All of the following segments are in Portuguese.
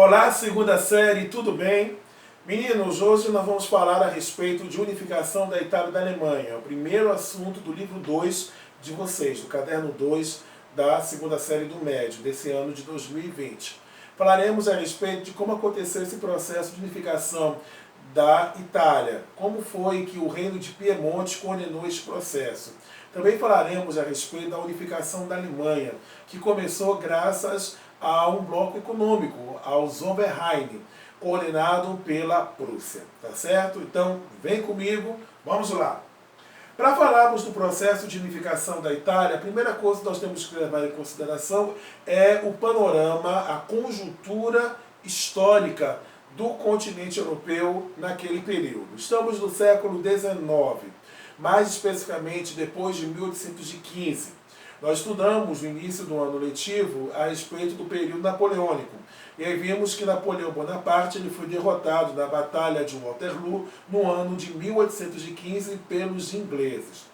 Olá, segunda série, tudo bem? Meninos, hoje nós vamos falar a respeito de unificação da Itália e da Alemanha. O primeiro assunto do livro 2 de vocês, do caderno 2 da segunda série do médio, desse ano de 2020. Falaremos a respeito de como aconteceu esse processo de unificação da Itália, como foi que o reino de Piemonte coordenou esse processo. Também falaremos a respeito da unificação da Alemanha, que começou graças a um bloco econômico, ao Zollverein, coordenado pela Prússia, tá certo? Então, vem comigo, vamos lá. Para falarmos do processo de unificação da Itália, a primeira coisa que nós temos que levar em consideração é o panorama, a conjuntura histórica do continente europeu naquele período. Estamos no século XIX, mais especificamente depois de 1815. Nós estudamos no início do ano letivo a respeito do período napoleônico. E aí vimos que Napoleão Bonaparte ele foi derrotado na Batalha de Waterloo no ano de 1815 pelos ingleses.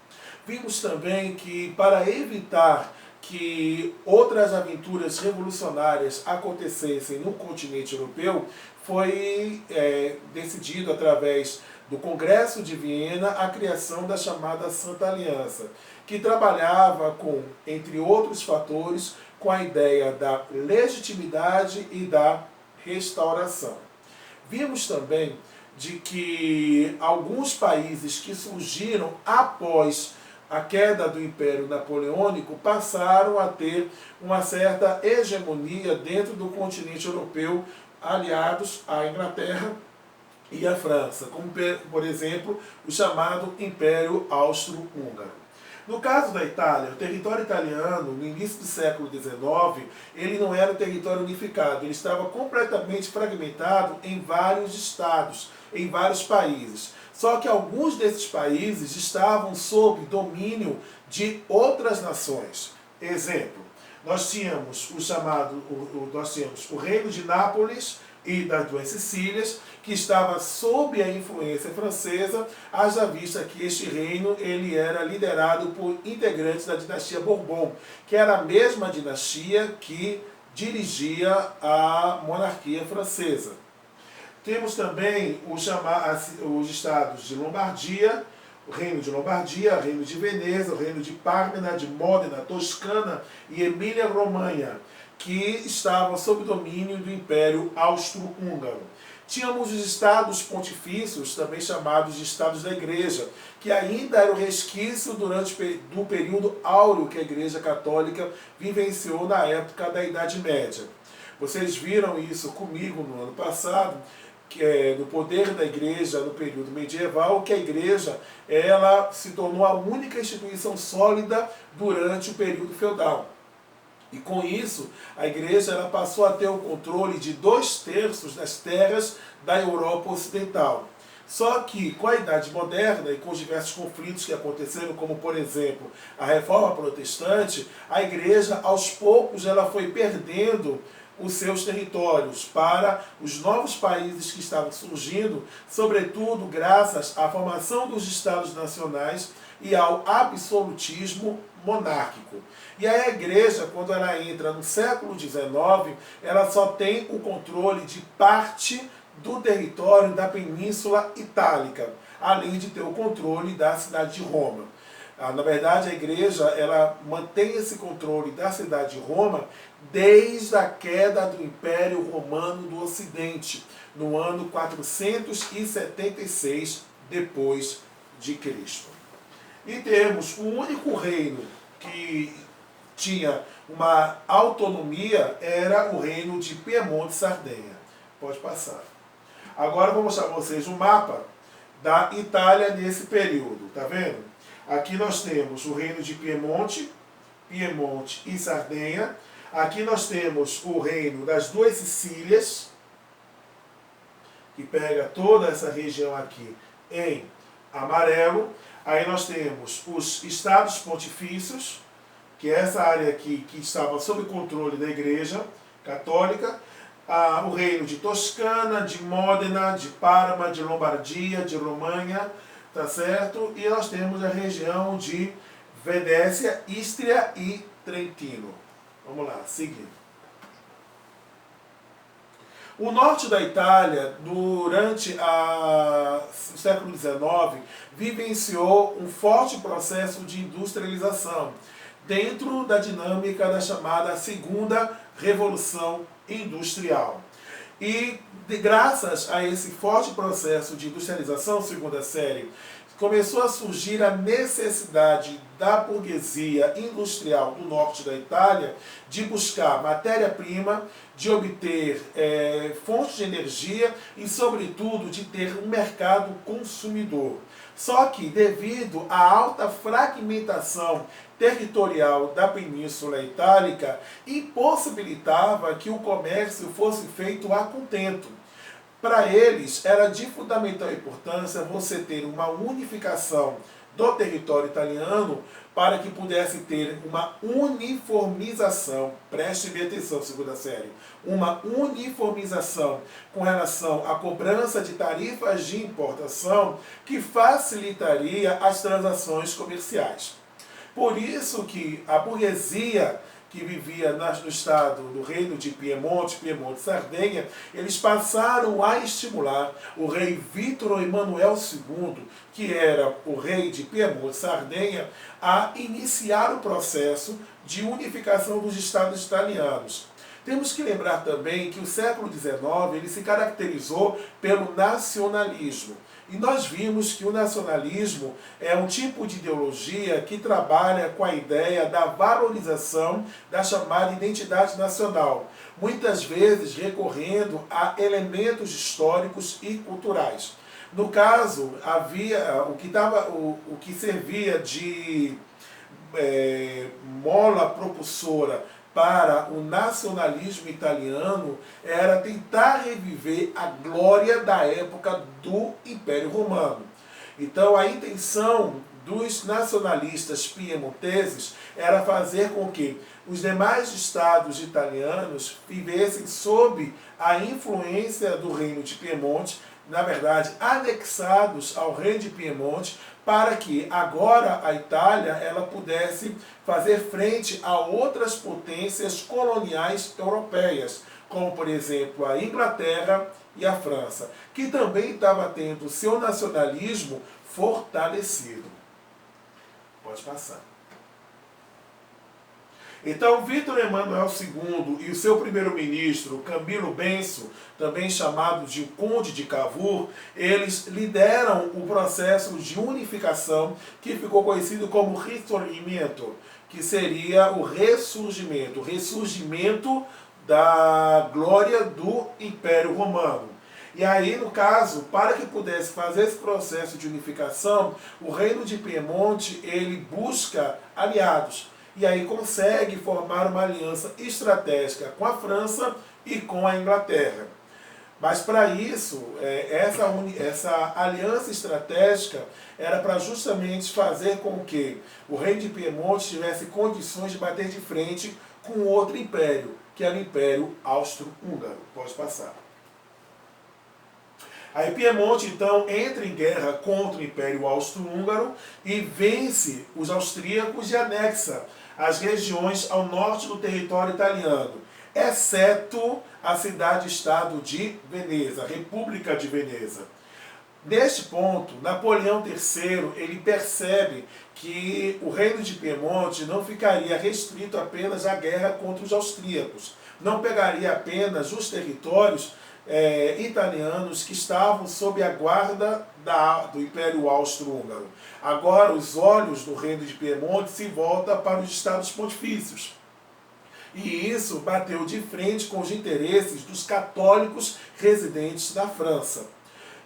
Vimos também que para evitar que outras aventuras revolucionárias acontecessem no continente europeu, foi decidido através do Congresso de Viena a criação da chamada Santa Aliança, que trabalhava com, entre outros fatores, com a ideia da legitimidade e da restauração. Vimos também de que alguns países que surgiram após a queda do Império Napoleônico passaram a ter uma certa hegemonia dentro do continente europeu, aliados à Inglaterra e à França, como por exemplo o chamado Império Austro-Húngaro. No caso da Itália, o território italiano, no início do século XIX, ele não era um território unificado, ele estava completamente fragmentado em vários estados, em vários países. Só que alguns desses países estavam sob domínio de outras nações. Exemplo, nós tínhamos o Reino de Nápoles e das Duas Sicílias, que estava sob a influência francesa, haja vista que este reino ele era liderado por integrantes da dinastia Bourbon, que era a mesma dinastia que dirigia a monarquia francesa. Temos também os estados de Lombardia, o Reino de Lombardia, o Reino de Veneza, o Reino de Parma, de Módena, Toscana e Emília-Romanha, que estavam sob domínio do Império Austro-Húngaro. Tínhamos os estados pontifícios, também chamados de estados da Igreja, que ainda era o resquício do período áureo que a Igreja Católica vivenciou na época da Idade Média. Vocês viram isso comigo no ano passado, que é do poder da Igreja no período medieval, que a Igreja ela se tornou a única instituição sólida durante o período feudal. E com isso, a Igreja ela passou a ter o controle de 2/3 das terras da Europa Ocidental. Só que com a Idade Moderna e com os diversos conflitos que aconteceram, como por exemplo a Reforma Protestante, a Igreja aos poucos ela foi perdendo os seus territórios para os novos países que estavam surgindo, sobretudo graças à formação dos Estados Nacionais e ao absolutismo monárquico. E aí a Igreja, quando ela entra no século XIX, ela só tem o controle de parte do território da Península Itálica, além de ter o controle da cidade de Roma. Na verdade, a Igreja ela mantém esse controle da cidade de Roma desde a queda do Império Romano do Ocidente, no ano 476 depois de Cristo. E temos o único reino que tinha uma autonomia, era o reino de Piemonte e Sardenha. Pode passar. Agora eu vou mostrar para vocês um mapa da Itália nesse período, tá vendo? Aqui nós temos o reino de Piemonte e Sardenha. Aqui nós temos o reino das Duas Sicílias, que pega toda essa região aqui em amarelo. Aí nós temos os estados pontifícios, que é essa área aqui que estava sob controle da Igreja Católica. O reino de Toscana, de Módena, de Parma, de Lombardia, de Romanha, tá certo? E nós temos a região de Venécia, Istria e Trentino. Vamos lá, seguindo. O norte da Itália, durante o século XIX, vivenciou um forte processo de industrialização, dentro da dinâmica da chamada Segunda Revolução Industrial. E graças a esse forte processo de industrialização, segunda série, começou a surgir a necessidade da burguesia industrial do norte da Itália de buscar matéria-prima, de obter fontes de energia e, sobretudo, de ter um mercado consumidor. Só que, devido à alta fragmentação territorial da Península Itálica, impossibilitava que o comércio fosse feito a contento. Para eles, era de fundamental importância você ter uma unificação do território italiano para que pudesse ter uma uniformização, preste bem atenção, segunda série, uma uniformização com relação à cobrança de tarifas de importação que facilitaria as transações comerciais. Por isso que a burguesia que vivia no estado do reino de Piemonte e Sardenha, eles passaram a estimular o rei Vítor Emanuel II, que era o rei de Piemonte e Sardenha, a iniciar o processo de unificação dos estados italianos. Temos que lembrar também que o século XIX ele se caracterizou pelo nacionalismo. E nós vimos que o nacionalismo é um tipo de ideologia que trabalha com a ideia da valorização da chamada identidade nacional, muitas vezes recorrendo a elementos históricos e culturais. No caso, havia o que servia de mola propulsora para o nacionalismo italiano era tentar reviver a glória da época do Império Romano. Então a intenção dos nacionalistas piemonteses era fazer com que os demais estados italianos vivessem sob a influência do Reino de Piemonte, na verdade anexados ao Reino de Piemonte, para que agora a Itália ela pudesse fazer frente a outras potências coloniais europeias, como por exemplo a Inglaterra e a França, que também estava tendo seu nacionalismo fortalecido. Pode passar. Então, Vítor Emanuel II e o seu primeiro-ministro, Camilo Benso, também chamado de Conde de Cavour, eles lideram o processo de unificação que ficou conhecido como Risorgimento, que seria o ressurgimento da glória do Império Romano. E aí, no caso, para que pudesse fazer esse processo de unificação, o Reino de Piemonte ele busca aliados. E aí consegue formar uma aliança estratégica com a França e com a Inglaterra. Mas para isso, essa aliança estratégica era para justamente fazer com que o Reino de Piemonte tivesse condições de bater de frente com outro império, que era o Império Austro-Húngaro. Pode passar. Aí Piemonte, então, entra em guerra contra o Império Austro-Húngaro e vence os austríacos e anexa as regiões ao norte do território italiano, exceto a cidade-estado de Veneza, a República de Veneza. Neste ponto, Napoleão III ele percebe que o reino de Piemonte não ficaria restrito apenas à guerra contra os austríacos, não pegaria apenas os territórios italianos que estavam sob a guarda do Império Austro-Húngaro. Agora os olhos do reino de Piemonte se voltam para os estados pontifícios. E isso bateu de frente com os interesses dos católicos residentes na França.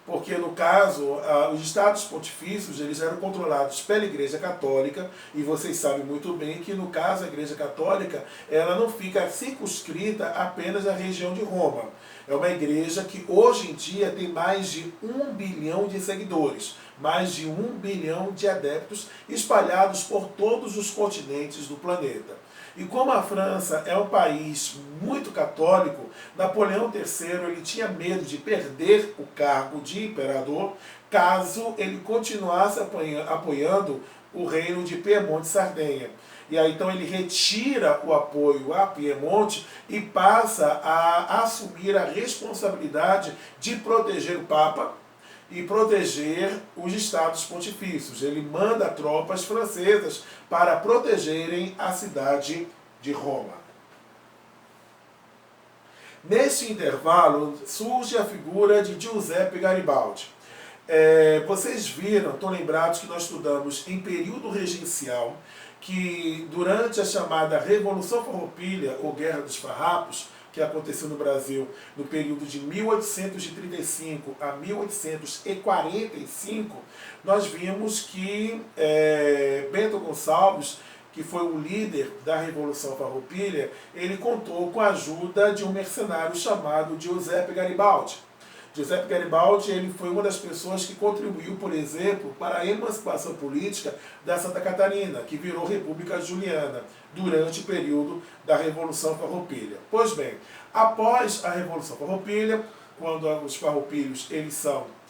Porque, no caso, os estados pontifícios eles eram controlados pela Igreja Católica, e vocês sabem muito bem que, no caso, a Igreja Católica ela não fica circunscrita apenas à região de Roma. É uma igreja que, hoje em dia, tem mais de 1 bilhão de seguidores, mais de 1 bilhão de adeptos espalhados por todos os continentes do planeta. E como a França é um país muito católico, Napoleão III ele tinha medo de perder o cargo de imperador caso ele continuasse apoiando o reino de Piemonte e Sardenha. E aí então ele retira o apoio a Piemonte e passa a assumir a responsabilidade de proteger o Papa e proteger os estados pontifícios. Ele manda tropas francesas para protegerem a cidade de Roma. Neste intervalo surge a figura de Giuseppe Garibaldi. Vocês viram, estão lembrados que nós estudamos em período regencial, que durante a chamada Revolução Farroupilha, ou Guerra dos Farrapos, que aconteceu no Brasil no período de 1835 a 1845, nós vimos que Bento Gonçalves, que foi o líder da Revolução Farroupilha, ele contou com a ajuda de um mercenário chamado Giuseppe Garibaldi. Giuseppe Garibaldi ele foi uma das pessoas que contribuiu, por exemplo, para a emancipação política da Santa Catarina, que virou República Juliana, durante o período da Revolução Farroupilha. Pois bem, após a Revolução Farroupilha, quando os farroupilhos,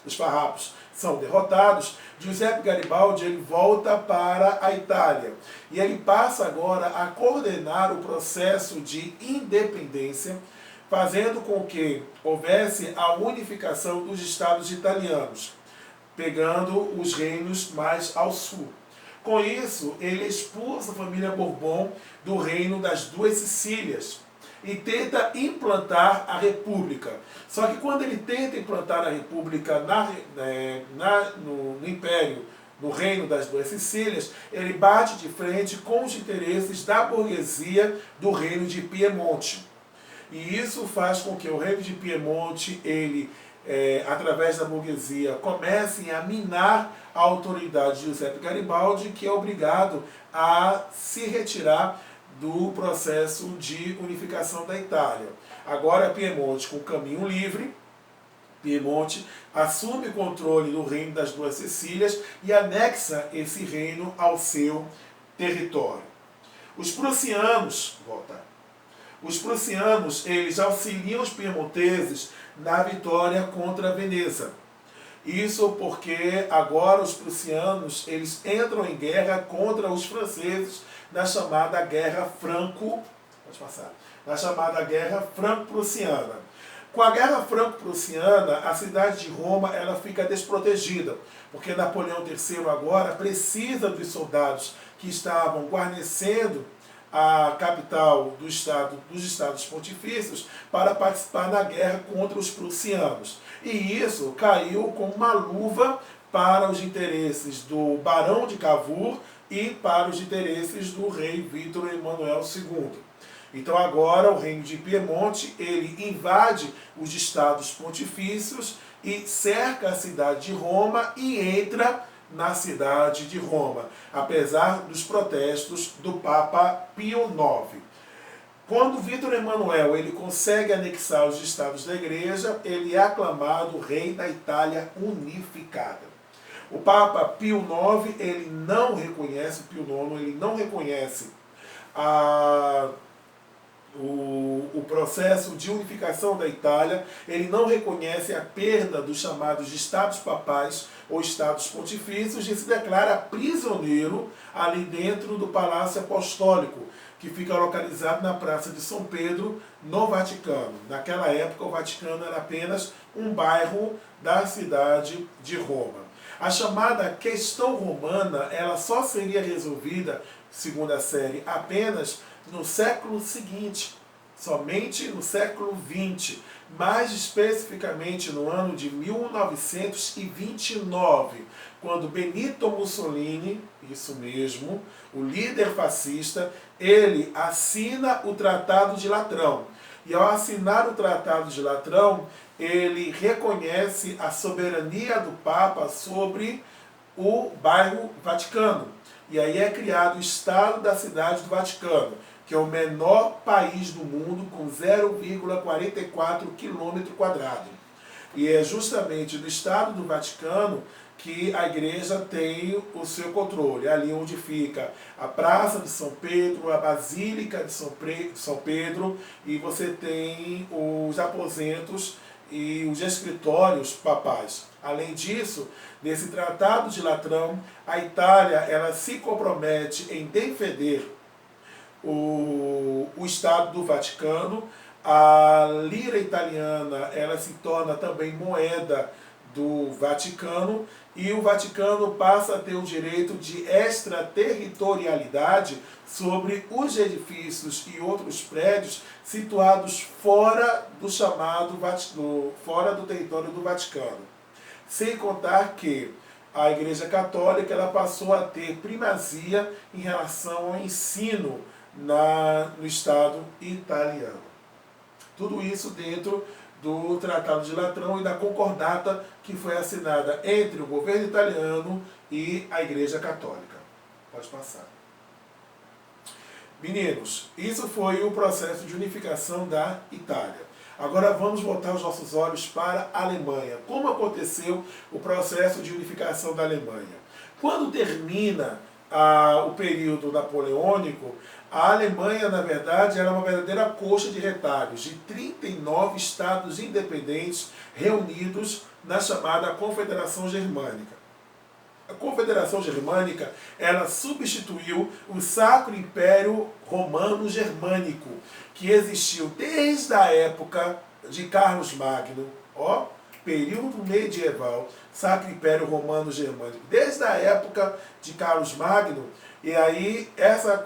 os farrapos são derrotados, Giuseppe Garibaldi ele volta para a Itália e ele passa agora a coordenar o processo de independência, fazendo com que houvesse a unificação dos estados italianos, pegando os reinos mais ao sul. Com isso, ele expulsa a família Bourbon do reino das Duas Sicílias e tenta implantar a república. Só que quando ele tenta implantar a república no Império, no reino das Duas Sicílias, ele bate de frente com os interesses da burguesia do reino de Piemonte. E isso faz com que o reino de Piemonte, ele, através da burguesia, comece a minar a autoridade de Giuseppe Garibaldi, que é obrigado a se retirar do processo de unificação da Itália. Agora Piemonte, com caminho livre, Piemonte assume o controle do reino das Duas Sicílias e anexa esse reino ao seu território. Os prussianos, eles auxiliam os piemonteses na vitória contra Veneza. Isso porque agora os prussianos eles entram em guerra contra os franceses na chamada Guerra Franco-Prussiana. Com a Guerra Franco-Prussiana, a cidade de Roma ela fica desprotegida, porque Napoleão III agora precisa dos soldados que estavam guarnecendo a capital dos estados pontifícios para participar da guerra contra os prussianos. E isso caiu como uma luva para os interesses do Barão de Cavour e para os interesses do rei Vítor Emanuel II. Então agora o reino de Piemonte ele invade os estados pontifícios e cerca a cidade de Roma e entra na cidade de Roma, apesar dos protestos do Papa Pio IX. Quando Vítor Emanuel ele consegue anexar os estados da Igreja, ele é aclamado rei da Itália unificada. O Papa Pio IX ele não reconhece, o processo de unificação da Itália, ele não reconhece a perda dos chamados estados papais ou estados pontifícios e se declara prisioneiro ali dentro do Palácio Apostólico, que fica localizado na Praça de São Pedro, no Vaticano. Naquela época o Vaticano era apenas um bairro da cidade de Roma. A chamada questão romana, ela só seria resolvida, segundo a série, apenas no século seguinte, somente no século XX, mais especificamente no ano de 1929, quando Benito Mussolini, isso mesmo, o líder fascista, ele assina o Tratado de Latrão. E ao assinar o Tratado de Latrão, ele reconhece a soberania do Papa sobre o bairro Vaticano. E aí é criado o Estado da Cidade do Vaticano, que é o menor país do mundo, com 0,44 km². E é justamente do Estado do Vaticano que a igreja tem o seu controle. É ali onde fica a Praça de São Pedro, a Basílica de São Pedro, e você tem os aposentos e os escritórios papais. Além disso, nesse Tratado de Latrão, a Itália ela se compromete em defender o Estado do Vaticano. A lira italiana ela se torna também moeda do Vaticano e o Vaticano passa a ter o direito de extraterritorialidade sobre os edifícios e outros prédios situados fora do fora do território do Vaticano. Sem contar que a Igreja Católica ela passou a ter primazia em relação ao ensino no Estado italiano. Tudo isso dentro do Tratado de Latrão e da concordata que foi assinada entre o governo italiano e a Igreja Católica. Pode passar. Meninos, isso foi o processo de unificação da Itália. Agora vamos voltar os nossos olhos para a Alemanha. Como aconteceu o processo de unificação da Alemanha? Quando termina o período napoleônico, a Alemanha, na verdade, era uma verdadeira coxa de retalhos de 39 estados independentes reunidos na chamada Confederação Germânica. A Confederação Germânica ela substituiu o Sacro Império Romano Germânico, que existiu desde a época de Carlos Magno, período medieval, Sacro Império Romano Germânico, desde a época de Carlos Magno. E aí essa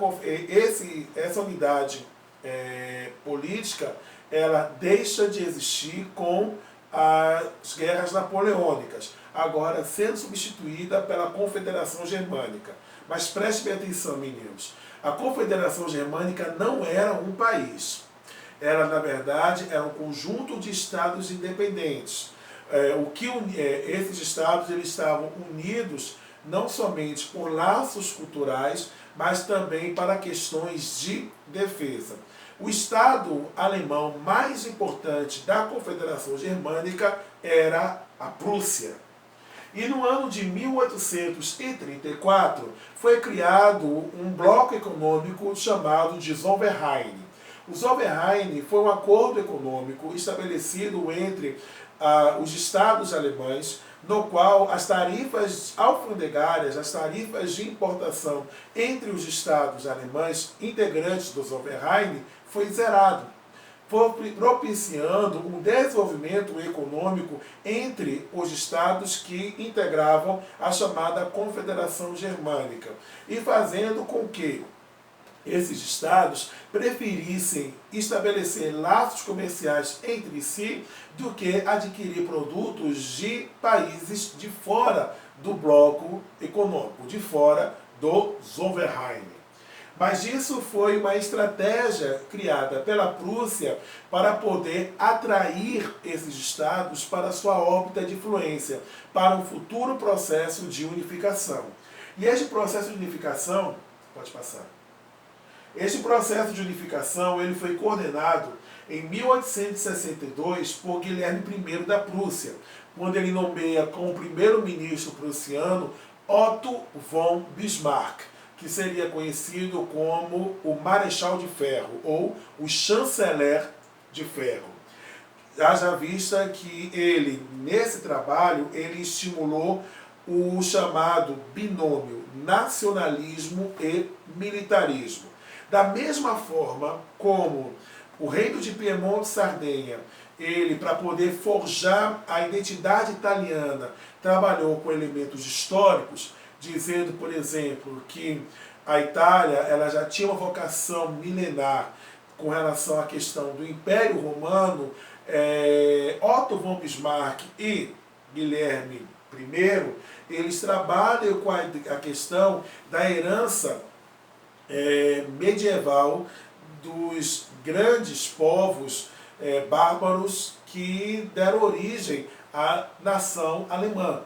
unidade política ela deixa de existir com as guerras napoleônicas, agora sendo substituída pela Confederação Germânica. Mas prestem bem atenção, meninos, a Confederação Germânica não era um país, ela na verdade era um conjunto de estados independentes. Esses estados eles estavam unidos não somente por laços culturais, mas também para questões de defesa. O estado alemão mais importante da Confederação Germânica era a Prússia. E no ano de 1834 foi criado um bloco econômico chamado de Zollverein. O Zollverein foi um acordo econômico estabelecido entre os estados alemães, no qual as tarifas alfandegárias, as tarifas de importação entre os estados alemães integrantes do Zollverein foi zerado, propiciando um desenvolvimento econômico entre os estados que integravam a chamada Confederação Germânica e fazendo com que esses estados preferissem estabelecer laços comerciais entre si do que adquirir produtos de países de fora do bloco econômico, de fora do Zollverein. Mas isso foi uma estratégia criada pela Prússia para poder atrair esses estados para sua órbita de influência, para um futuro processo de unificação. E este processo de unificação, pode passar. Este processo de unificação ele foi coordenado em 1862 por Guilherme I da Prússia, quando ele nomeia como primeiro-ministro prussiano Otto von Bismarck, que seria conhecido como o Marechal de Ferro ou o Chanceler de Ferro. Haja vista que ele, nesse trabalho, ele estimulou o chamado binômio nacionalismo e militarismo. Da mesma forma como o reino de Piemonte e Sardenha, ele, para poder forjar a identidade italiana, trabalhou com elementos históricos, dizendo, por exemplo, que a Itália ela já tinha uma vocação milenar com relação à questão do Império Romano. Otto von Bismarck e Guilherme I, eles trabalham com a questão da herança medieval dos grandes povos bárbaros que deram origem à nação alemã,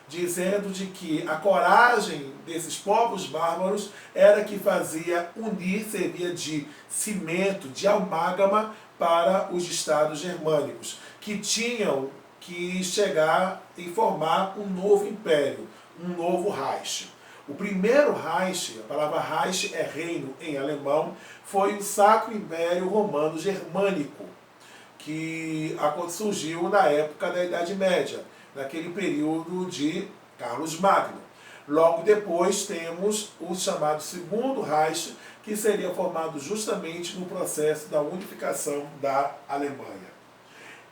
dizendo de que a coragem desses povos bárbaros era que fazia unir, servia de cimento, de amálgama para os estados germânicos, que tinham que chegar e formar um novo império, um novo Reich. O primeiro Reich, a palavra Reich é reino em alemão, foi o Sacro Império Romano Germânico, que surgiu na época da Idade Média, naquele período de Carlos Magno. Logo depois temos o chamado Segundo Reich, que seria formado justamente no processo da unificação da Alemanha.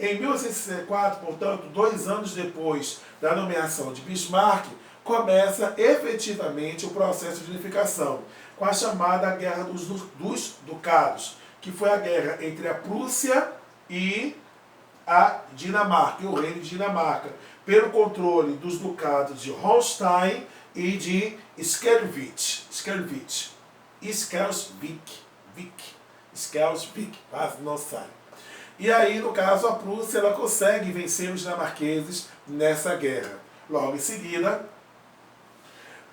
Em 1864, portanto, 2 anos depois da nomeação de Bismarck, começa efetivamente o processo de unificação, com a chamada Guerra dos Ducados, que foi a guerra entre a Prússia e a Dinamarca, e o reino de Dinamarca, pelo controle dos ducados de Holstein e de Schleswig, quase não sai. E aí, no caso, a Prússia ela consegue vencer os dinamarqueses nessa guerra. Logo em seguida,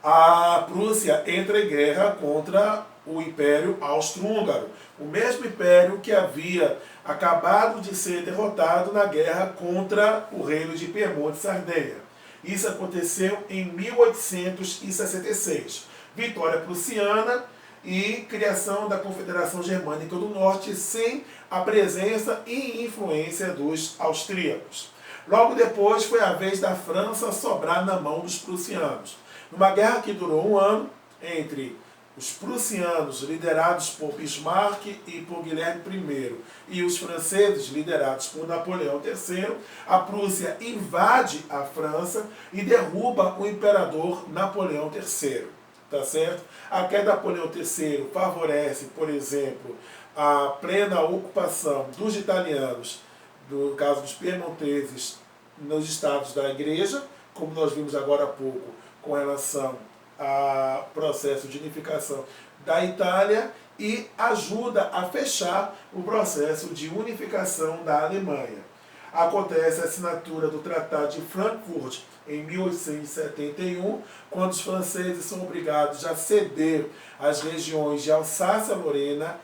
a Prússia entra em guerra contra o Império Austro-Húngaro, o mesmo império que havia acabado de ser derrotado na guerra contra o reino de Piemonte e Sardenha. Isso aconteceu em 1866. Vitória prussiana e criação da Confederação Germânica do Norte sem a presença e influência dos austríacos. Logo depois foi a vez da França sobrar na mão dos prussianos. Numa guerra que durou 1 ano entre os prussianos, liderados por Bismarck e por Guilherme I, e os franceses, liderados por Napoleão III, a Prússia invade a França e derruba o imperador Napoleão III. Tá certo? A queda de Napoleão III favorece, por exemplo, a plena ocupação dos italianos, no caso dos piemonteses, nos estados da Igreja, como nós vimos agora há pouco, com relação ao processo de unificação da Itália, e ajuda a fechar o processo de unificação da Alemanha. Acontece a assinatura do Tratado de Frankfurt em 1871, quando os franceses são obrigados a ceder as regiões de Alsácia-Lorena,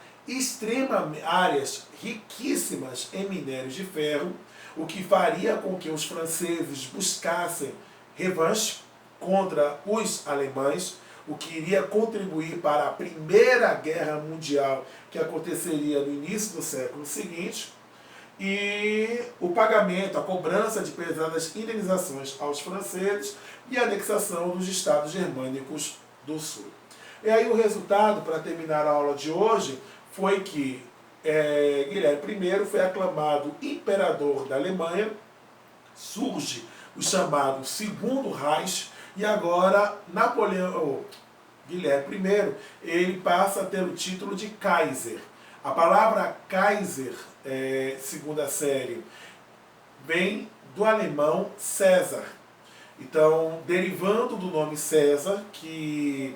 áreas riquíssimas em minérios de ferro, o que faria com que os franceses buscassem revanche contra os alemães, o que iria contribuir para a Primeira Guerra Mundial, que aconteceria no início do século seguinte, e o pagamento, a cobrança de pesadas indenizações aos franceses e a anexação dos estados germânicos do sul. E aí o resultado, para terminar a aula de hoje, foi que Guilherme I foi aclamado imperador da Alemanha, surge o chamado Segundo Reich, e agora Guilherme I, ele passa a ter o título de Kaiser. A palavra Kaiser, segunda série, vem do alemão César. Então, derivando do nome César, que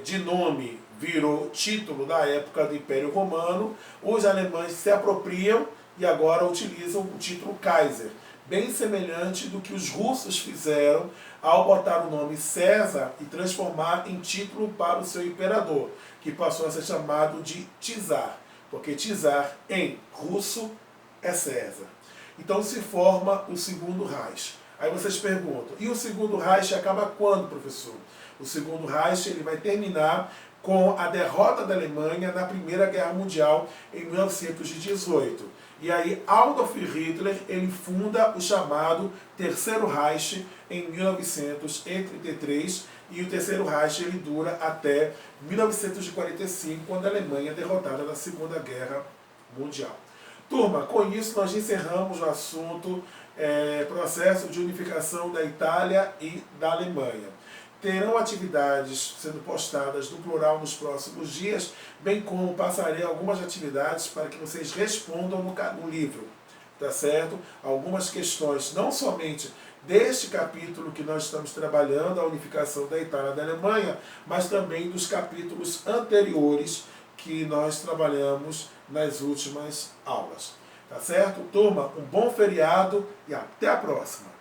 de nome virou título da época do Império Romano, os alemães se apropriam e agora utilizam o título Kaiser, bem semelhante do que os russos fizeram ao botar o nome César e transformar em título para o seu imperador, que passou a ser chamado de Czar, porque Czar em russo é César. Então se forma o Segundo Reich. Aí vocês perguntam, e o Segundo Reich acaba quando, professor? O Segundo Reich ele vai terminar com a derrota da Alemanha na Primeira Guerra Mundial em 1918. E aí Adolf Hitler ele funda o chamado Terceiro Reich em 1933, e o Terceiro Reich ele dura até 1945, quando a Alemanha é derrotada na Segunda Guerra Mundial. Turma, com isso nós encerramos o assunto processo de unificação da Itália e da Alemanha. Terão atividades sendo postadas no plural nos próximos dias, bem como passarei algumas atividades para que vocês respondam no livro, tá certo? Algumas questões, não somente deste capítulo que nós estamos trabalhando, a unificação da Itália e da Alemanha, mas também dos capítulos anteriores que nós trabalhamos nas últimas aulas. Tá certo? Turma, um bom feriado e até a próxima!